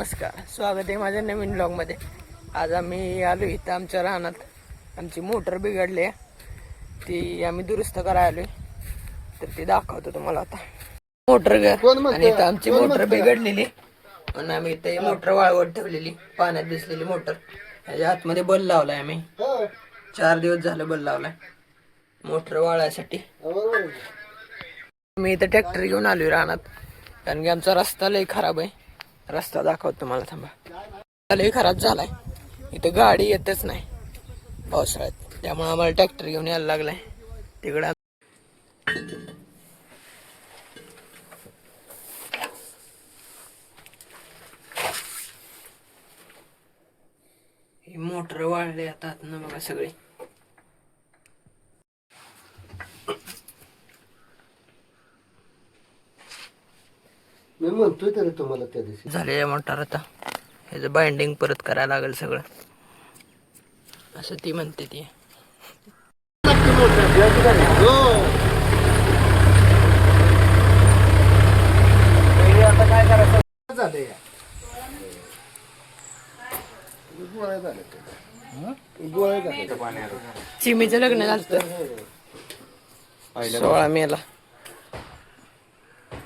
नमस्कार, स्वागत आहे माझ्या नवीन ब्लॉगमध्ये. आज आम्ही आलो इथं आमच्या रानात. आमची मोटर बिघडली आहे, ती आम्ही दुरुस्त करायला आलोय. तर ती दाखवतो तुम्हाला आता. मोटर आणि इथं आमची मोटर बिघडलेली म्हणून आम्ही इथे मोटर वाळवत ठेवलेली, पाण्यात भिजलेली मोटर. त्याच्या आतमध्ये बल लावलाय आम्ही. 4 दिवस झालं बल लावलाय मोटर वाळायसाठी. मी इथं ट्रॅक्टर घेऊन आलोय रानात, कारण की आमचा रस्ता लय खराब आहे. रस्ता दाखवतो तुम्हाला, थांबा. लय खराब झालाय, इथं गाडी येतच नाही पावसाळ्यात, त्यामुळे आम्हाला ट्रॅक्टर घेऊन यायला लागलाय तिकडं. ही मोटर वाळले आता ना बघा सगळे. मी म्हणतोय तरी तुम्हाला त्या दिवशी झाले मोटर. आता ह्याचं बाइंडिंग परत करायला लागेल सगळं, असं ती म्हणते ती. आता काय करायचं झालंय चिमीचं लग्न झालं 16 मेला.